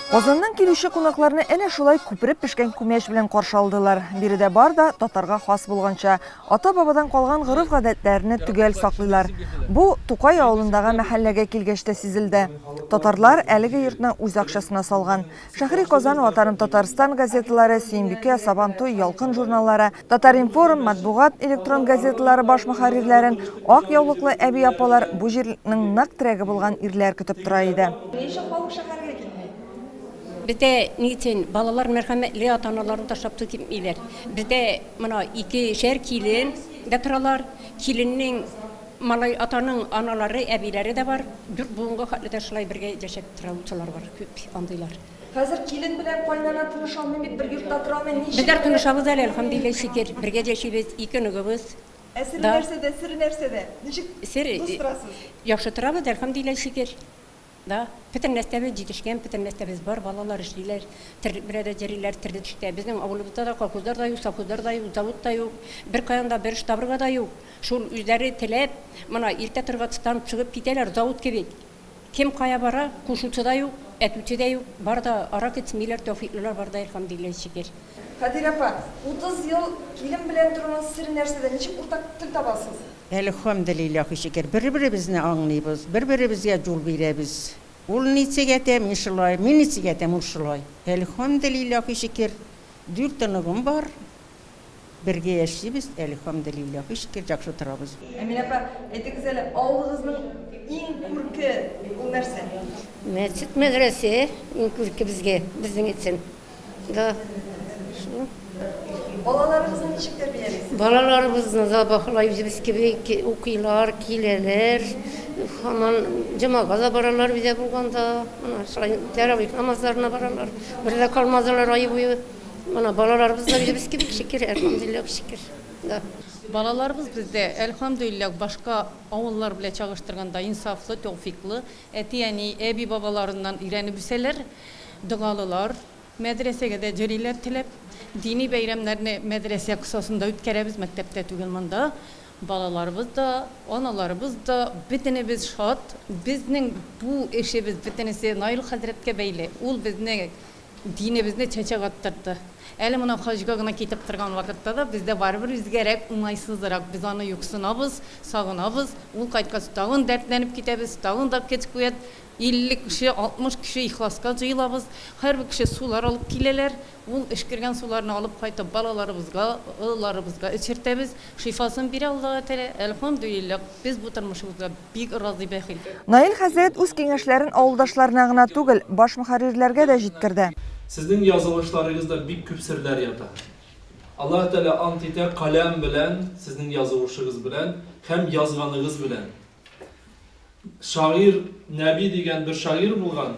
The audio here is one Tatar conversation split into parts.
Казаннан килүче кунакларны әнә шулай күпереп пешкән күмәч белән каршы алдылар. Биредә бар да татарга хас булганча ата-бабадан калган горыф-гадәтләрне төгәл саклыйлар. Бу Тукай авылындагы мәхәлләгә килгәч тә сизелде. Татарлар әлеге йортны үз акчасына салган. Шәһри Казан, Ватаным Татарстан газеталары, Сөембикә, Сабантуй, Ялкын журналлары, Татар-информ, Матбугат электрон газеталары баш мөхәррирләрен ак яулыклы әби-апалар бу җирнең нәкъ терәге булган ирләр көтеп тора иде. Bizde niçin balalar merhametli ata-analarını taşlap tutmaylar. Bizde mana iki şer kilin de turalar. Kilinin malay atanın anaları, ebileri de var. Bunga hatlı taşlay birge yaşap turawçılar var, köp andıylar. Hazır kilin bilen kaynana tыныş almayıp bir yurtta turamen niçin? Bizler tınışabız elhamdülillah şükür. Birge yaşayız, iki nügümüz. Siri nerse de. Nişik Siri yaxşı turabız elhamdülillah şükür. Da, bütün nestemiz yetişken, bütün nestemiz var, balalar işliler, burada ceriler tirdik. Bizim avlumuzda da kalkuzlar da yok, sapuzlar da yok, zavut da yok, bir kayanda bir ştabrıga da yok. Şul üzeri telep, mana irte Tırgıtistan çıkıp giderler, zavut gibi. Kim kaya bara, kuşutu da yok, etütü de yok, var da arak etmiler, tevfikliler var da elhamdülillah şükür. Kadir apa, 30 yıl kilin bilen turunuz siri nerse de niçin ortak tül tabasınız? Elhamdülillah şükür. Bir-birimizini anlayırız, bir-birimizge yol veririz. Ol niçe getem inşallah, men niçe getem inşallah. Elhamdülillah şükür. Dürtünüğüm var. Birge yaşayız, elhamdülillah şükür жақсы turabız. Emin apa, aytыңыз әле, авылыгызның иң күрке ул нәрсә? Mescid medrese, күрке bizge, bizning için. Da, şu. Balalarınızı nичек тәрбияләйсез? Balalarımızı da bakılayız biz gibi okuylar, kileler, hemen cemağa baralar bize bulganda, teravih namazlarına baralar, burada kalmazlar ayı boyu. Mana balalarımız da biz gibi şükür, elhamdülillah şükür. Da. Balalarımız bizde elhamdülillah başka avullar bile çalıştırganda insaflı, tevfikli, yani ebi babalarından iğrenip bilseler, dağalılar, medresege de ceriler tilep, dini beyramlarını medrese kısasında ütkerebiz mektepte tügelmanda. Balalarımız da, analarımız da, bitini biz şat, bizning bu eşimiz bitinisi Nail Hazretke beyle, ul bizne, dini bizne çeçek attırdı. Әлі мына хажға гына кетіп тұрған вақытта да бізде барыбір бізгерек оңайсызырақ біз аны юқсынабыз, сағынабыз, ол қайтқасы тағын дәртләніп кетеміз, тағын да кетіп қояды. 50 кіші, 60 кіші ихласқа жиылабыз. Әрбір кіші сулар алып келелер. Ол ішкірген суларны алып қайтып балаларымызға, ыларымызға ішіртеміз. Шифасын бере Аллаһ Тәала. Әлхамдүлиллах, біз бұл тұрмышымызға бик разы бәхил. Наил хәзрәт үз киңәшләрен авылдашларына гына түгел, баш мөхәррирләргә дә җиткерде. Sizning yazılışlarınızda bir küp sirler yatar. Allah Teala antite kalem bilen, sizning yazılışınız bilen, hem yazganınız bilen. Şair, Nebi degen bir şair bulgan,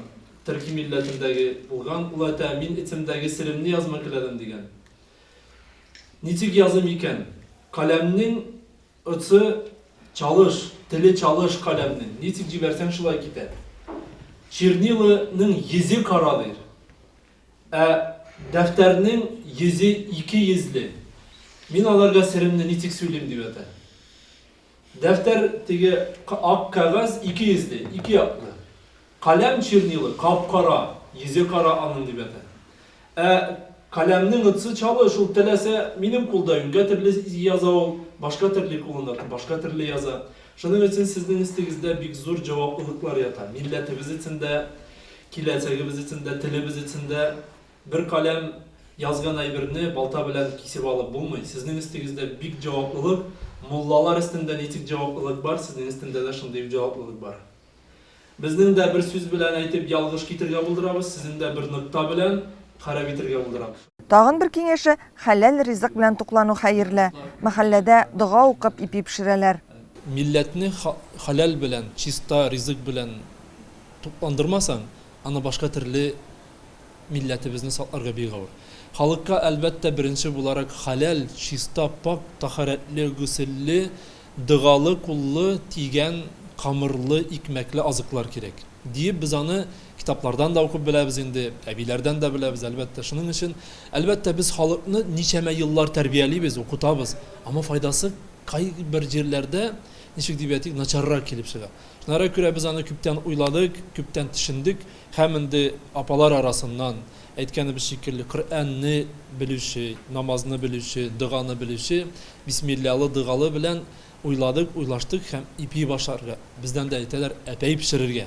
Türk milletindeki bulgan, ula min itimdeki sirimni yazmak iledim degen. Niçik yazım iken, kalemnin ötü çalış, tili çalış kalemnin. Niçik cibersen şulay gite. Çirnilı'nın yüzü karadır. Defterinin yüzü iki yüzlü. Min alarga serimni niçik söyleyeyim diyor da. Defter tege ak kağız iki yüzlü, iki yaplı. Kalem çirnilı, kapkara, yüzü kara anın diyor da. Kalemnin ıtsı çalış, ul telese benim kuldayım. Getirli yaza ol, başka türlü kullanır, başka türlü yaza. Şunun için sizin istinizde bir zor cevaplılıklar yatar. Milletimiz için de, kilesegimiz için de, tilimiz için de bir kalem yazgan aybirini balta bilen kesip alıp bulmayın. Sizin istinizde bir cevaplılık, mullalar istinde niçik cevaplılık var, sizin istinde de şunday bir cevaplılık var. Bizning de bir söz bilen aytip yalgış kitirge buldurabız, sizin de bir nokta bilen kara bitirge buldurabız. Tagын bir kengәше, хәләл ризык белән туклану хәерле. Мәхәлләдә дуга укып ипи пешерәләр. Milletini halal bilen, çista rızık bilen toplandırmasan, ana başka türlü milletimizni satlarga beğavur. Halkka elbette birinci bularak halal, çista, pak, taharetli, gısilli, dıgalı, kullu, tigen, kamırlı, ikmekli azıklar gerek. Deyip biz onu kitaplardan da okuyup bilebiz indi, ebilerden de bilebiz elbette. Şunun için elbette biz halkını niçeme yıllar terbiyeliyiz, okutabız. Ama faydası kay bir yerlerde nişik dibetik načarrak kelip çıga. Şunlara göre biz аны küpten uyladık, küpten düşündük. Hem de apalar arasından aytkany bir şekilde Kur'an'ı bilüşü, namazını bilüşü, dugany bilüşü, bismillahlı dugalı bilen uyladık, uylaştık hem ipi başarga. Bizden de ayteler epey pişirirge.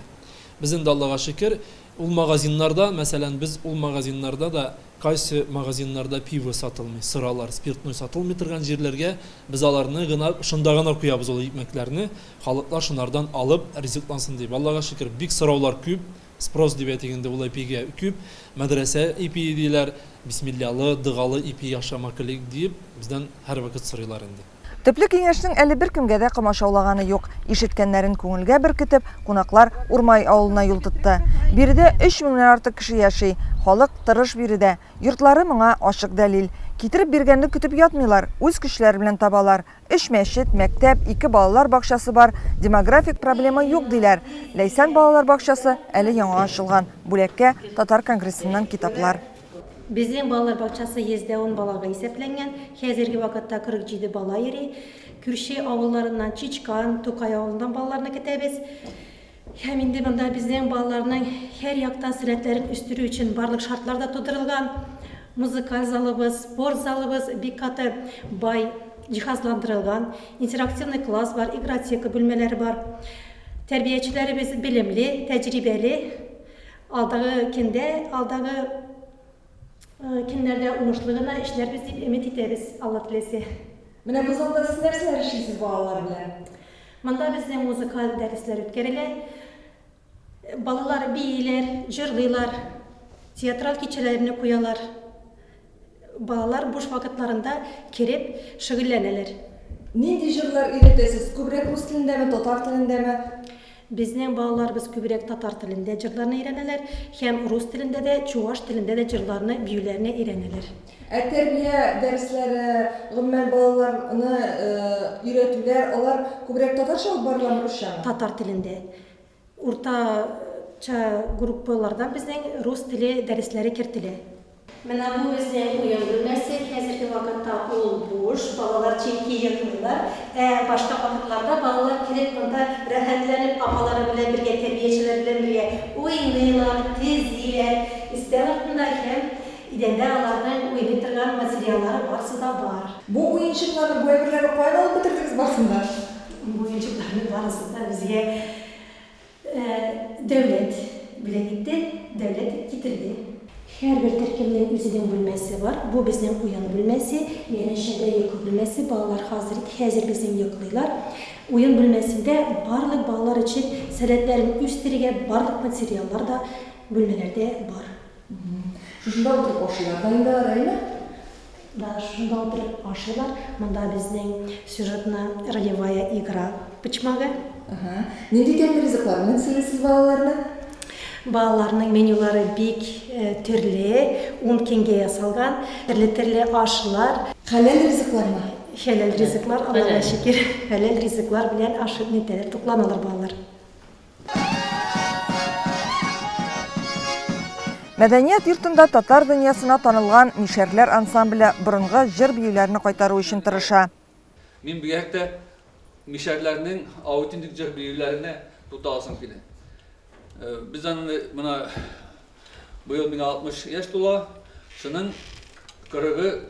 Bizim de Allah'a şükür ul magazinlarda, mesela biz ul magazinlarda da kaysı magazinlarda pivo satılmıyor, sıralar, spirtnoy satılmıyor turgan yerlerge biz alarını gına şundagana kuyabız ol ekmeklerini, halklar şunlardan alıp riziklansın deyip. Allah'a şükür big sıralar küp, spros dibetiginde ul ipiге küp, medrese ipi diler, bismillahlı, dıgalı ipi yaşamaklık deyip bizden her vakit sırıyorlar indi. Төпле киңәшнең әле бер кемгә дә комачаулаганы юк. Ишеткәннәрен күңелгә беркетеп, кунаклар Урмай авылына юл тотты. Биредә 3000 артык кеше яши. Халык тырыш биредә. Йортлары моңа ачык дәлил. Китереп биргәнне көтеп ятмыйлар, үз көчләре белән табалар. 3 мәчет, мәктәп, 2 балалар бакчасы бар. Демографик проблема юк диләр. Ләйсән балалар бакчасы әле яңа ачылган. Бүләккә Татар конгрессыннан китаплар. Безнең балалар бакчасы 110 балага исәпләнгән. Хәзерге вакытта 47 бала йөри. Күрше авылларыннан Чичкан, Тукай авылыннан балаларны көтәбез. Һәм инде монда безнең балаларның һәр яктан сәләтләрен үстерү өчен барлык шартлар да тудырылган. Музыкаль залыбыз, спорт залыбыз бик каты бай җиһазландырылган. Интерактивный класс бар, игротека бүлмәләре бар. Тәрбиячеләребез билемле, тәҗрибәле. Алдагы Кинләрдә уңышлы гына эшләрбез дип өмет итәбез, Алла теләсә. Менә бу залда сез нәрсәләр эшлисез балалар белән? Монда безнең музыкаль дәресләр үткәрелә. Балалар бийләр, җырлыйлар, театраль кичәләрне куялар. Балалар буш вакытларында кирип шөгыльләнәләр. Нинди җырлар өйрәтәсез? Күбрәк рус телендәме, татар телендәме? Безнең балаларыбыз күбрәк татар телендә җырларны өйрәнәләр, һәм рус телендә дә, чуаш телендә дә җырларны, биюләрне өйрәнәләр. Тәрбия дәресләре, гомумән балаларны өйрәтүләр, алар күбрәк татарча алып барыламы, русчамы? Татар телендә. Уртача группалардан безнең рус теле дәресләре кертелә. Менә бу безнең уен бүлмәсе, хәзерге вакытта ул буш, балалар чөнки йоклыйлар. Башка вакытларда балалар килеп монда рәхәтләнеп, апалары белән бергә, тәрбиячеләр белән бергә уйныйлар, тезиләр. Истән артында һәм идәндә аларның уйный торган материаллары барысы да бар. Бу уенчыкларны, бу әйберләрне кайдан алып бетердегез барсында? Бу уенчыкларның барысын да безгә дәүләт бүләк итте, дәүләт китерде. Һәр бер төркемнең үзенең бүлмәсе бар. Бу безнең уен бүлмәсе, янәшәдә йокы бүлмәсе. Балалар хәзер безнең йоклыйлар. Уен бүлмәсендә барлык балалар өчен сәләтләрен үстерергә барлык материаллар да бүлмәләрдә бар. Шунда утырып ашыйлар, да инде араймы? Да, шунда утырып ашыйлар. Монда безнең сюжетна ролевая игра почмагы. Нинди тәмле ризыкларны сөйлисез балаларны? Балаларның менюлары бик төрле, 10 кенгә ясалган, төрле ашылар. Хәләл ризыклармы? Хәләл ризыклар, Аллаһка шөкер. Хәләл ризыклар белән ашып нитәләр, тукланалар балалар. Мәдәният йортында татар дөньясына танылган Мишәрләр ансамбле борынгы җыр биюләрне кайтару өчен тырыша. Мин бигәктә Мишәрләрнең аутентик җыр биюләренә тутасым килә. Biz buna bu yıl 60 yaş tola, şunun 40'ı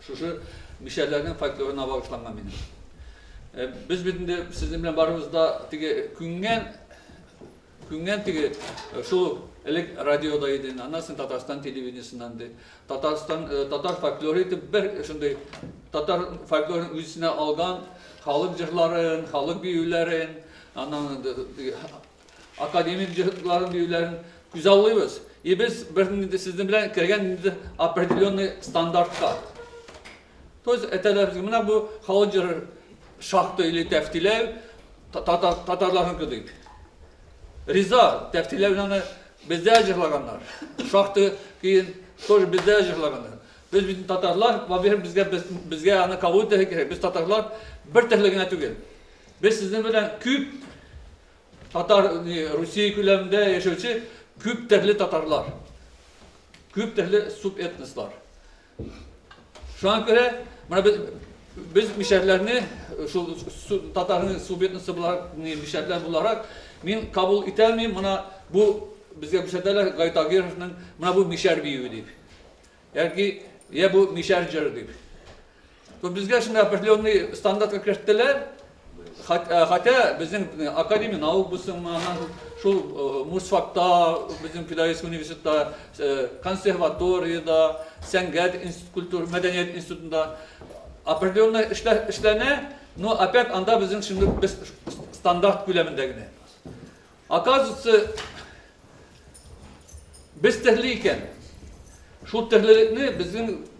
şu Mişeller'in folkloruna bağışlanma benim. Biz de sizin bilen barımızda küngən şu elek radyodaydı, anasın Tatarstan televizyonundandı. Tatar folkloru bir şunday Tatar folklorun üstüne algan halk jırların, halk büyülerin, akademik cihazların büyülerin güzelliyimiz. Biz sizin bilen kirgen определенный standartka. Toz eteler buna bu halcır şahtı ile teftilev Tatarların kıdıydı. Riza teftilev yani bizde acıklaganlar. Şahtı ki toz bizde acıklaganlar. Biz bütün Tatarlar bizge yani kabul tehlikeli. Biz Tatarlar bir tehlikine tügel. Biz sizin bilen küp Tatar Rusya külemde yaşayıcı küp tehli Tatarlar. Küp tehli subetnisler. Şu an göre biz müşerlerini şu Tatar'ın subiyetnisi bularak müşerler bularak min kabul itelmeyim buna bu bizge müşerlerler Gaytagir'nin buna bu müşer büyüğü deyip. Yani ki ya bu müşercer deyip. To bizge şimdi apeliyonu standart kırttılar. Hatta bizim akademi nauk busumman şu Musfak'ta bizim Filadelfia Üniversitesi'nde konservatoriyada Sengat Kültür Medeniyet Enstitüsü'nde apeliyonu işlerine no apet anda bizim şimdi biz standart gülemindekine. Akazısı biz tehliyken şu tehlikini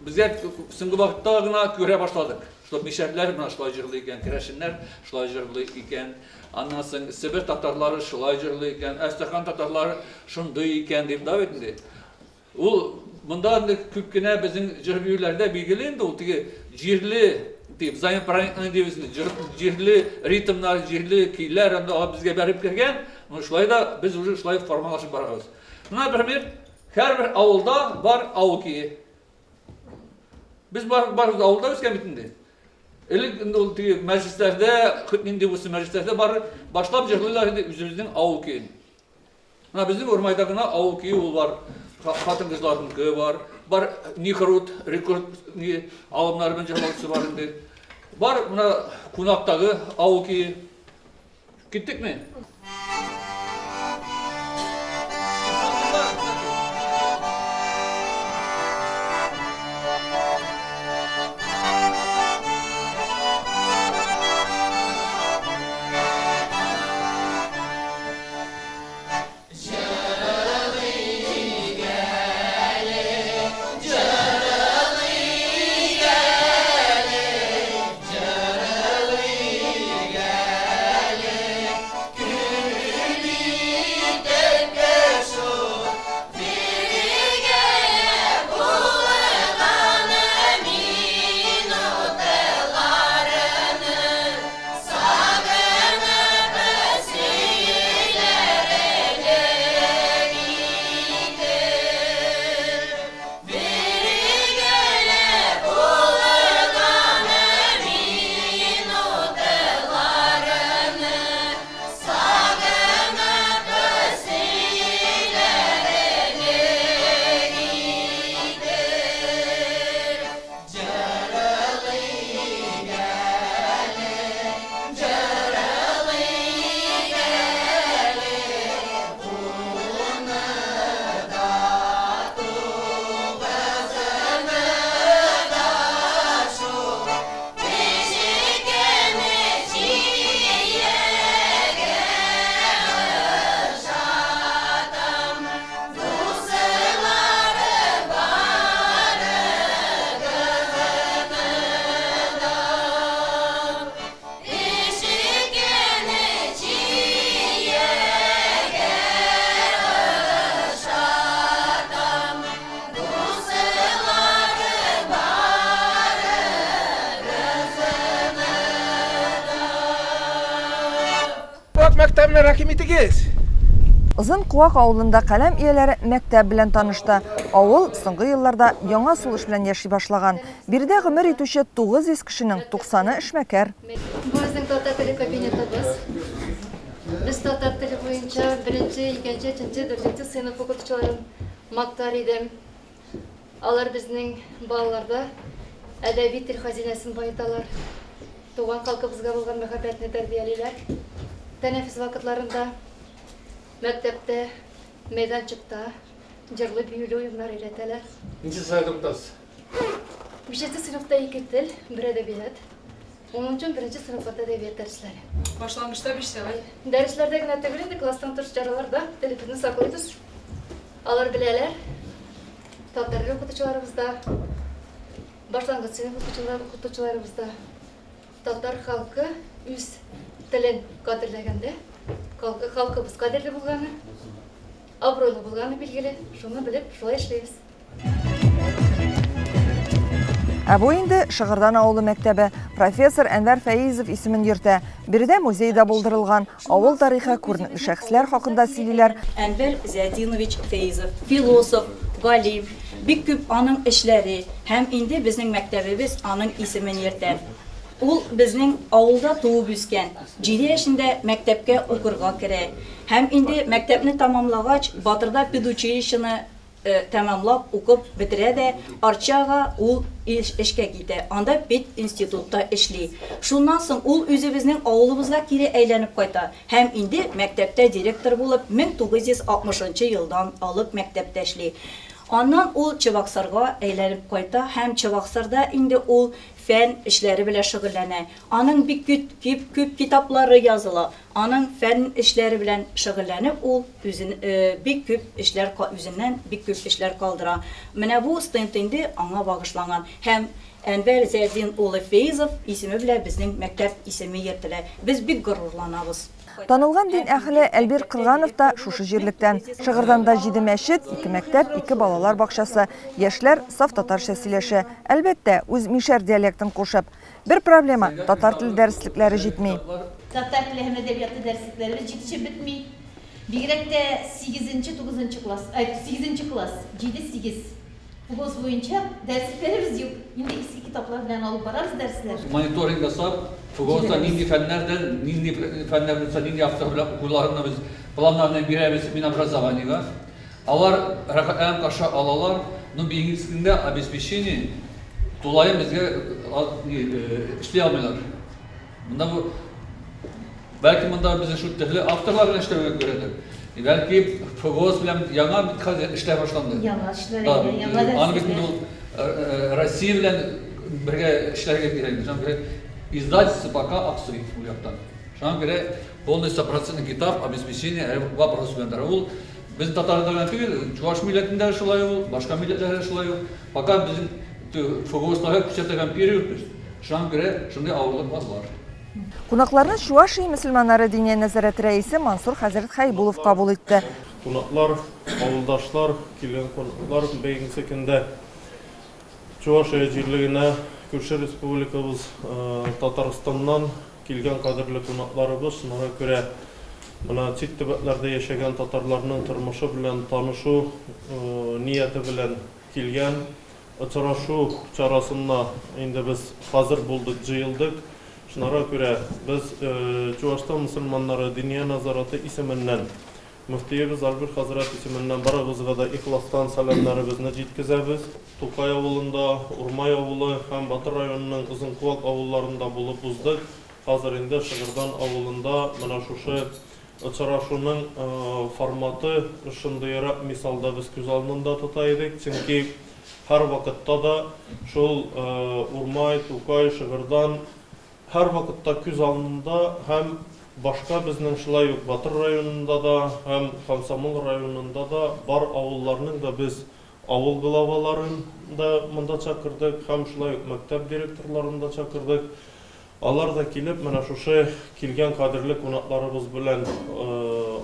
bize sınıf vakitte göre başladık. İşte müşerler buna şlaycırlıyken, kreşinler şlaycırlıyken, ondan sonra Sibir Tatarları şlaycırlıyken, Astrakhan Tatarları şunduyken deyip davet edildi. O bundan küpkine bizim cırbiyülerde bilgiliydi. O cirli deyip, zayıf parayın diyorsun, cirli ritimler, cirli kiyler, bizge berip kergen, şlayda biz уже şlay formalaşıp barağız. Buna bir her bir avulda var avul ki. Biz barız avulda üsken bitindi. İlk meclislerde, indi bu meclislerde başlap cırlıylar üzümüzün avul ki. Bizim ormaydakına avul ki var. Hatın kızların kığı var Nihrut, Rikurt alımlarının cırlısı var indi. Var buna Kunak'taki avul ki. Gittik mi? Мәктәбенә рәхим итегез. Озын Куак авылында каләм ияләре мәктәп белән танышты. Авыл соңгы елларда яңа сулыш белән яши башлаган. Биредә гомер итүче 900 кешенең 90-ы эшмәкәр. Безнең татар теле кабинетыбыз. Без татар теле буенча 1-нче, 2-нче, 3-нче, 4-нче сыйныф укытучыларын мактар идем. Алар безнең балаларда әдәби тел хазинәсен баеталар. Туган халкыбызга булган мәхәббәтне тәрбиялиләр. Тәнәфес вакытларында мәктәптә, мәйданчыкта җырлы биюле уеннар өйрәтәләр. Ничә сәгать укытасыз? 5-нче сыйныфта 2 тел, 1 әдәбият. 10-нчы 1-нче сыйныфта әдәбият дәресләре. Башлангычта 5 сәгать. Дәресләрдә генә түгел инде, класстан тыш чараларда телефонны саклыйбыз. Алар беләләр. Татар теле укытучыларыбызда, башлангыч сыйныф укытучыларыбызда татар халкы үз телен кадерләгәндә, халкыбыз кадерле булганы, абруйлы булганы билгеле, шуны белеп, шулай эшләйбез. Ә бу инде Шыгырдан авылы мәктәбе. Профессор Әнвәр Фәйизов исемен йөртә. Биредә музей да булдырылган. Авыл тарихы күренекле шәхесләр хакында сөйлиләр. Әнвәр Зәдинович Фәйизов, философ, галим, бик күп аның эшләре һәм инде безнең мәктәбебез аның исемен йөртә. ул безнең авылда туып үскән. 7 яшендә мәктәпкә укырга керә. Һәм инде мәктәпне тәмамлагач, Батырда педучилищены тәмамлап укып бетерә дә, Арчага ул эшкә китә. Анда пед институтта эшли. Шуннан соң ул үзебезнең авылыбызга кире әйләнеп кайта. Һәм инде мәктәптә директор булып 1960 елдан алып мәктәптә эшли. Аннан ул Чыбаксарга әйләнеп кайта һәм Чыбаксарда инде ул фән эшләре белән шөгыльләнә. Аның бик күп китаплары языла. Аның фән эшләре белән шөгыльләнеп ул бик күп эшләр үзеннән бик күп эшләр калдыра. Менә бу стенд инде аңа багышланган һәм Әнвәр Зәдин улы Фейзов исеме белән безнең мәктәп исеме йөртелә. Біз бик горурланабыз. Танылган дин әһле Әлбир Кылганов та шушы җирлектән. Шыгырданда 7 мәчет, 2 мәктәп, 2 балалар бакчасы. Яшьләр саф татарча сөйләшә. Әлбәттә, үз мишәр диалектын кушып. Бер проблема – татар теле дәреслекләре җитми. Татар теле һәм әдәбияты дәреслекләре җитешеп бетми. Бигрәк тә 8-9 класс, 8 класс, 7-8. Фугос буенча дәресләребез юк. Инде иске китаплар белән алып барабыз дәресләр. Мониторинг ясап, Фугоста нинди фәннәрдән, нинди фәннәрдән, нинди авторлар укуларны без планнарны бирәбез Минобразованиегә. Алар рәхәтләнеп каршы алалар, но бигрәк обеспечение тулаем безгә эшли алмыйлар. Монда бу бәлки монда без шу төрле авторлар белән эшләргә кирәк. Бәлки Фугос белән яңа эшләр башланды. Яңа эшләр, яңа дәресләр. Аны бит Россия белән бергә эшләргә кирәк. Издательство пока аксый у яктан. Шуңа күрә полный 100% китап обеспечение вопрос белән ул без татарларда түгел, чуаш милләтендә шулай ул, башка милләтләрдә шулай ул. Пока без Фугосларга күрсәтелгән период. Шуңа күрә шундый авырлык бар. Кунакларны Чувашия мөселманнары диния нәзарәте рәисе Мансур Хәзрәт Хайбулов кабул итте. Кунаклар, авылдашлар, килгән кунаклар бәйгесе көндә Чувашия җирлегенә күрше республикабыз Татарстаннан килгән кадерле кунакларыбыз, шуңа күрә моны чит төбәкләрдә яшәгән татарларның тормышы белән танышу нияте белән килгән очрашу чарасына инде без хәзер булдык, җыелдык. Шуңа күрә без Чувашстан мөселманнары диния назараты исеменнән Мөфтиебез Әлбир хәзрәт исеменнән барыгызга да ихластан сәламнарыбызны җиткезәбез. Тукай авылында, Урмай авылы һәм Батыр районының Озынкулак авылларында булып уздык. Хәзер инде Шыгырдан авылында менә шушы очрашуның форматы шундыйрак мисалда без күз алдында тота идек. Чөнки һәр вакытта да шул Урмай, Тукай, Шыгырдан һәр вакытта күз алдында һәм башка безнең шулай ук Батыр районында да һәм Комсомол районында да бар авылларның да без авыл главаларын да монда чакырдык һәм шулай ук мәктәп директорларын да чакырдык. Алар да килеп, менә шушы килгән кадерле кунакларыбыз белән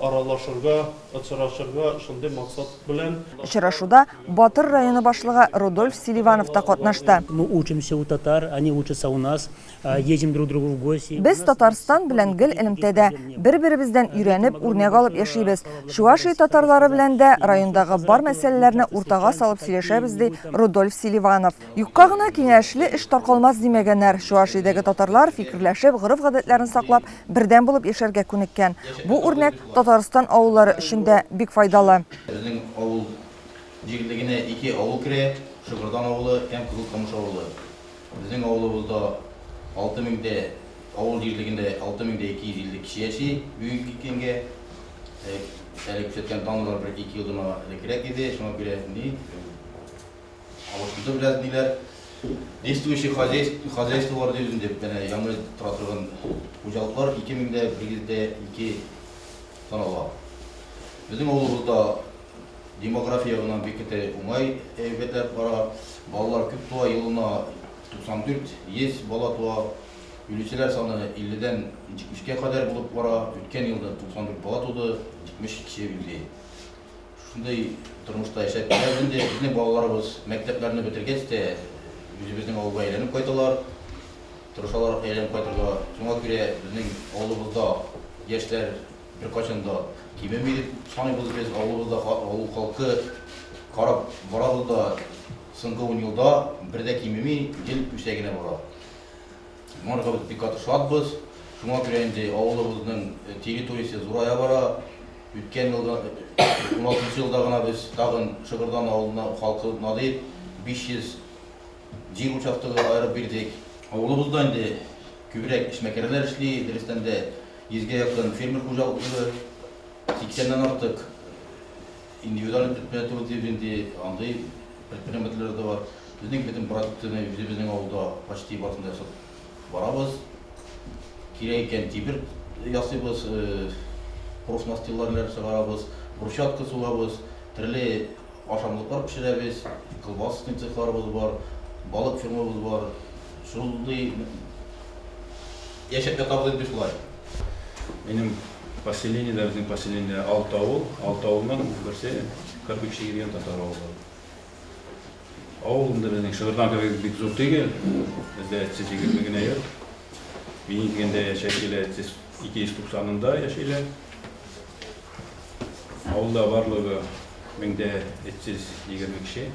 аралашырга, очрашырга шундый максат белән. Очрашуда Батыр районы башлыгы Рудольф Селиванов та катнашты. Мы учимся у татар, они учатся у нас, едем друг к другу в гости. Без Татарстан белән гел элемтәдә бер-беребездән өйрәнеп, үрнәк алып яшибез. Чувашия татарлары белән дә райондагы бар мәсьәләләрне уртага салып сөйләшәбез, ди Рудольф Селиванов. Юкка гына киңәшле эш таркалмас димәгәннәр. Чувашиядәге татарлар фикерләшеп, горыф-гадәтләрен саклап, бердән булып яшәргә күнеккән. Бу үрнәк Татарстан авыллары өчен дә бик файдалы. Безнең авыл җирлегенә 2 авыл керә, Шыгырдан авылы һәм Кызылкамыш авылы. Безнең авылыбызда 6000 авыл җирлегендә 6250 кеше яши. Бүгенге көнгә әле күрсәткән данлар 1-2 елдан элегрәк иде. Шуңа күрә авылда белән диләр. Действующий хозяйстволар деп яңа тора торган хуҗалыклар 2102 санала. Безнең авылыбызда демография гына бик уңай әйбәтләр бара. Балалар күп туа, елына 94 100 бала туа. Үлүчеләр саны 50-дән 70-кә кадәр булып бара. Үткән елда 94 бала туды, 70 кеше үлде. Шундай тормышта яшәп килгәндә безнең балаларыбыз мәктәпләрне бетергәч тә үзебезнең авылга әйләнеп кайталар. Тырышалар әйләнеп кайтырга. Шуңа күрә безнең авылыбызда яшьләр беркайчан да кимеми дип саныйбыз без. Авылыбызда авыл халкы карап барабыз да соңгы 10 елда бердә кимеми ел үсә генә бара. Монға біз бик каты шатбыз. Шуңа күрә инде авылыбызның территориясы зурая бара. Үткән елда 16 елда гына без тагын Шыгырдан авылына халкына дип 500 жер участогы айырып бирдек. Авылыбызда инде күбрәк эшмәкәрләр эшли, дөрестән дә 100-гә якын фермер хуҗалыгы, 80-дән артык индивидуаль предприятие андай предприятиеләр дә бар. Безнең бөтен продукцияны үзебезнең авылда почти барысында ясап барабыз. Кирәк икән тибер ясыйбыз, профнастиллар чыгарабыз, брусчатка сугабыз, төрле ашамлыклар пешерәбез, колбасный цехларыбыз бар, балык фермабыз бар. Шулай яшәп ятабыз инде шулай. Benim поселение, bizim поселение Altavul, Altavul'dan birisi 43 girген татар авылы. Авылында біздің Шыгырдан кірген бик зор түгел, бізде 20 генә ел. Бейінгенде яшәшелі 290-ында яшәйлі. Ауылда барлығы 1320 кіші.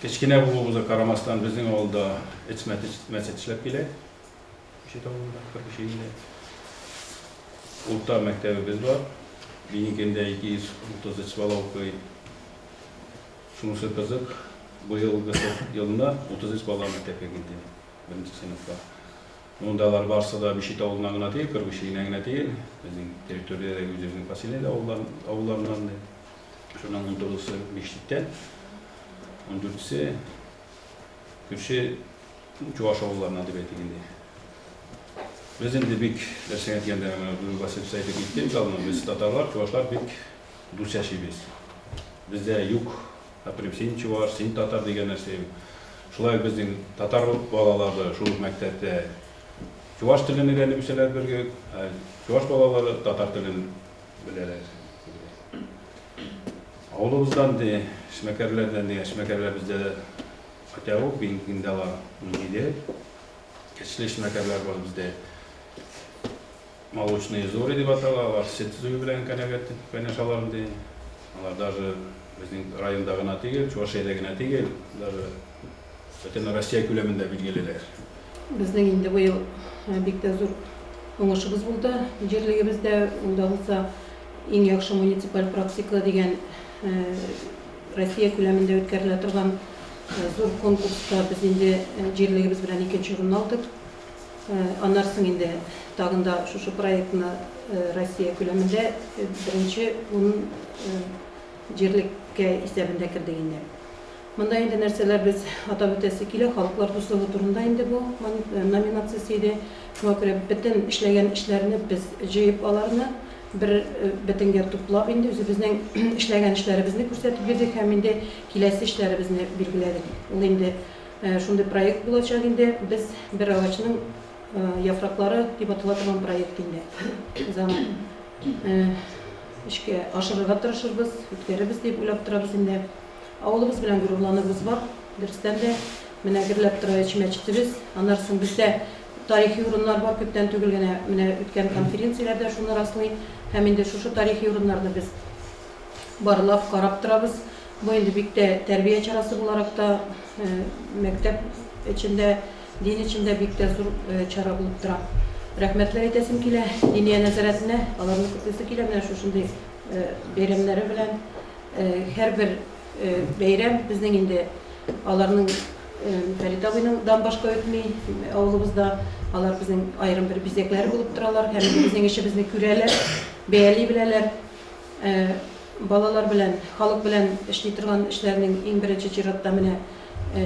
Кечкене болуымызға қарамастан біздің ауылда мәсет ішлеп келе. Улта мәктәбі біз бар. Бейінгенде 233 бала оқиды. Шунысы қызық. Быйылғы жылына 33 бала мәктәпке келді. Бірінші сыныпқа. Ондалар барса да Бишит ауылына ғана дейін, Кыргызшыйына ғана дейін. Біздің территорияда өзіміздің поселение ауылдарынан. Шунан 19-сы Бишиттен, 14-сі Күрше Чуваш ауылдарынан деп әйтегенде. Biz indi bik dersen etkende basit sayıda gittik kalın biz Tatarlar, Çuvaşlar bik dus yaşayız. Bizde yuk, aprim sin Çuvaş, sin Tatar degen narsa. Şulay bizden Tatar balaları şu mektepte Çuvaş tilini öğrenip bilseler birge, Çuvaş balaları Tatar tilini bileler. Avlumuzdan de şmekerlerden de şmekerler bizde atavuk binkindalar neydi? Keçli şmekerler var bizde. Молочные зори деп аталалар, сет зүй белән кайнашаларын ди. Алар даже безнең районда гына түгел, Чувашиядә генә түгел, даже бөтен Россия күләмендә билгелеләр. Безнең инде бу ел бик тә зур уңышыбыз булды. Җирлегебездә унда булса иң яхшы муниципаль практика дигән Россия күләмендә үткәрелә торган зур конкурста без инде җирлегебез белән 2нче урынны алдык. Аннарсын инде тагында шушы проектны Россия күләмендә беренче җирлеккә исәбендә кирдек инде. Монда инде нәрсәләр без атап үтәсе килә, халыклар дуслыгы турында инде бу номинациясе иде. Шуңа күрә бөтен эшләгән эшләрне без җыеп аларны бер бөтенгә туплап инде үзебезнең эшләгән эшләребезне күрсәтеп бирдек һәм инде киләсе эшләребезне билгеләдек. Ул инде шундый проект булачак инде без бер агачның яфраклары дип атала торган проект инде. Заман эшкә ашырырга тырышырбыз, үткәребез дип уйлап торабыз инде. Авылыбыз белән гүрланыбыз бар. Дөрестән дә менә гөрләп тора мәчетебез. Аннарсын бездә тарихи урыннар бар, күптән түгел генә менә үткән конференцияләрдә шуны раслый. Һәм инде шушы тарихи урыннарны без барлап карап торабыз. Бу инде бик тә тәрбия чарасы буларак та мәктәп эчендә, дин эчендә бик тә зур чара булып тора. Рәхмәтләр әйтәсем килә диния нәзарәтенә, аларны көтәсе килә менә шушындый бәйрәмнәре белән. Һәрбер бәйрәм безнең инде аларның Фәрит абыйның башка үтми, авылыбызда алар безнең аерым бер бизәкләре булып торалар, һәм безнең эшебезне күрәләр, бәяли беләләр. Балалар белән, халык белән эшли торган эшләрнең иң беренче чиратта менә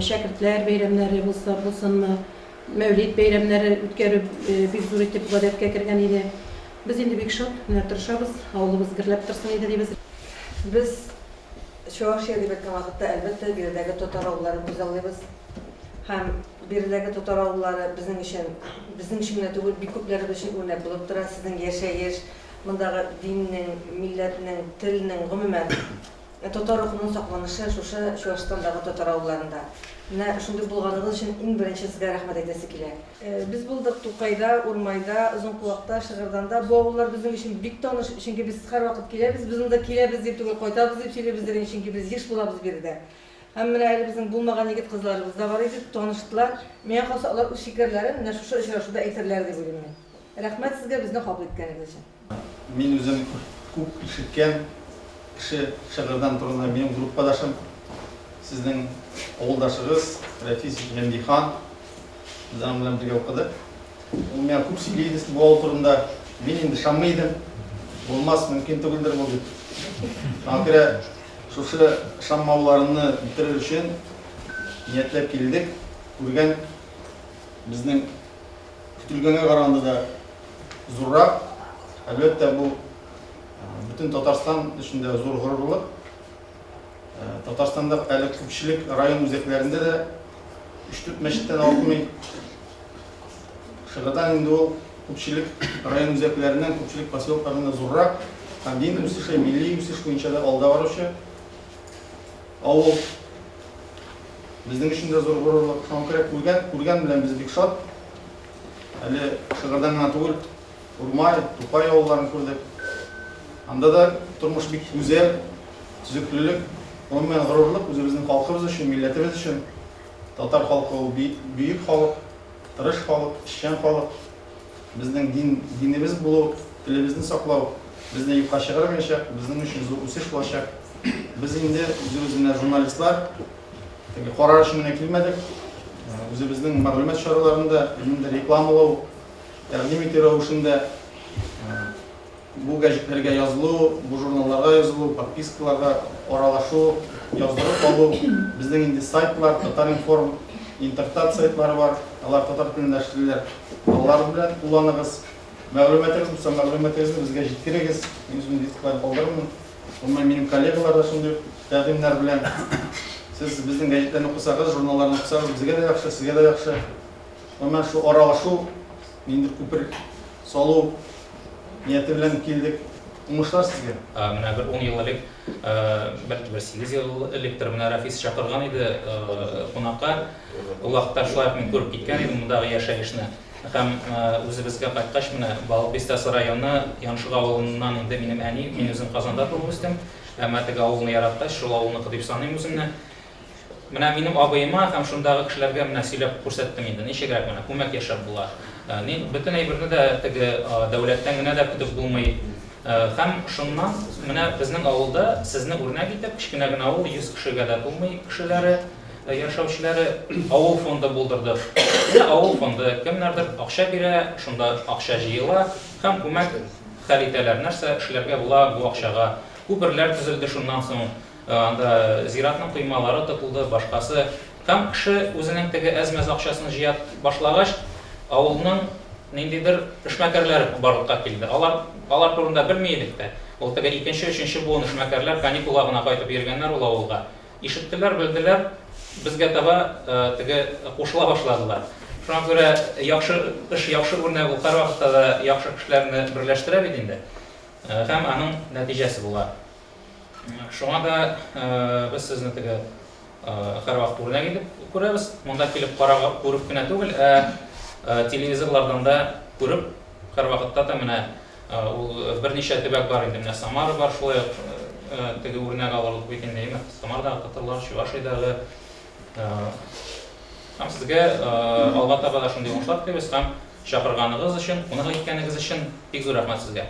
шәкертләр бәйрәмнәре булсынмы, мәүлид бәйрәмнәре үткәрү бик зур итеп гадәткә кергән иде. Без инде бик шат, менә тырышабыз, авылыбыз гөрләп торсын иде дибез. Без Чувашия дип әйткән вакытта әлбәттә биредәге татар авылларын күзаллыйбыз. Һәм биредәге татар авыллары безнең өчен генә түгел, бик күпләребез өчен үрнәк булып тора. Сезнең яшәеш, мондагы диннең, милләтнең, телнең, гомумән татар рухының сакланышы шушы Чувашстандагы татар авылларында. Менә шундый булганыгыз өчен иң беренче сезгә рәхмәт әйтәсе килә. Без булдык Тукайда, Урмайда, Озынкулакта, Шыгырданда. Бу авыллар безнең өчен бик таныш, чөнки без һәр вакыт киләбез, без монда киләбез дип түгел, кайтабыз дип сөйләбез, чөнки без еш булабыз биредә. Һәм менә әле безнең булмаган егет кызларыбыз да бар иде, таныштылар. Миңа калса алар үз фикерләрен менә шушы очрашуда әйтерләр дип уйлыйм мин. Рәхмәт сезгә безне кабул иткәнегез өчен. Мин үзем күп ишеткән кеше шигырьдән турында минем группадашым, сезнең авылдашыгыз Рәфис Җәмдихан безнең белән бергә укыды. Ул миңа күп сөйләде бу авыл турында. Мин инде шамый идем. Булмас, мөмкин түгелдер бу дип. Шуңа шушы шаммауларны бетерер өчен ниятләп килдек. Күргән безнең көтелгәнгә караганда да зуррак. Әлбәттә бу бөтен Татарстан өчен зур горурлык. Татарстанда әле күпчелек район үзәкләрендә дә 3-4 мәчеттән артмый. Шыгырдан инде ул күпчелек район үзәкләреннән, күпчелек поселокларында зуррак. Һәм дин үсеше, милли үсеш буенча да алда баручы. Авыл безнең өчен дә зур горурлык. Шуңа күргән белән без бик шат. Әле шыгырдан гына түгел, Урмай, Тукай авылларын күрдек. Анда да тормыш бик гүзәл, төзеклелек, гомумән горурлык үзебезнең халкыбыз өчен, милләтебез өчен. Татар халкы ул бөек халык, тырыш халык, эшчән халык. Безнең динебез булу, телебезне саклау, безне юкка чыгармаячак, безнең өчен зур үсеш булачак. Без инде үзебезнең журналистлар карар өчен генә килмәдек. Үзебезнең мәгълүмат чараларында, рекламалау, тәкъдим итү рәвешендә бу гәҗитләргә язылу, бу журналларга язылу, подпискаларга аралашу, яздырып алу. Безнең инде сайтлар, Татаринформ, интернет сайтлары бар. Алар татар телендә эшлиләр. Алар белән кулланыгыз. Мәгълүматыгыз булса, мәгълүматыгызны безгә җиткерегез. Мин үзем дисклар калдырмын. Минем коллегалар да шундый тәкъдимнәр белән. Сез безнең гәҗитләрне укысагыз, журналларны укысагыз, безгә дә яхшы, сезгә дә яхшы. Һәм шу аралашу, инде күпер салу нияте белән килдек. Уңышлар сезгә. Менә бер 10 ел элек, бер 8 ел электр менә Рафис чакырган иде кунакка. Ул вакытта шулай мин күреп киткән идем мондагы яшәешне. Һәм үзебезгә кайткач менә Балыкбистәсе районы Яншык авылыннан инде минем әни, мин үзем Казанда туып үстем. Әмма теге авылны яраткач, шул авылны дип саныйм үземне. Менә минем абыйыма һәм шундагы кешеләргә менә сөйләп күрсәттем инде. Ничегрәк менә күмәк яшәп була. Бөтен әйберне дә теге дәүләттән генә дә көтеп булмый. Һәм шуннан менә безнең авылда сезне үрнәк итеп кичкенә генә авыл 100 кешегә дә тулмый кешеләре, яшәүчеләре авыл фонды булдырдык. Авыл фонды кемнәрдер акча бирә, шунда акча җыела һәм күмәк хәл итәләр. Нәрсә эшләргә була бу акчага? Күперләр төзелде шуннан соң. Анда зиратның кыймалары тотылды, башкасы. Һәм кеше үзенең теге әзмәз акчасын җыя башлагач, авылның ниндидер эшмәкәрләре барлыкка килде. Алар турында белми идек тә. Ул теге 2-3 буын эшмәкәрләр каникулга гына кайтып йөргәннәр ул авылга. Ишеттеләр, белделәр, безгә таба теге кушыла башладылар. Шуңа күрә яхшы эш, яхшы үрнәк ул һәр вакытта да яхшы кешеләрне берләштерә бит инде. Һәм аның нәтиҗәсе була. Шуңа да без сезне теге һәр вакыт үрнәк итеп күрәбез. Монда килеп карап күреп кенә түгел, телевизорлардан да күреп, һәр вакытта да менә ул берничә төбәк бар инде. Менә Самара бар, шулай теге үрнәк алырлык бит инде. Самарда татарлар, Чувашиядагы. Һәм сезгә алга таба да шундый уңышлар телибез һәм чакырганыгыз өчен, кунак иткәнегез өчен бик зур рәхмәт сезгә.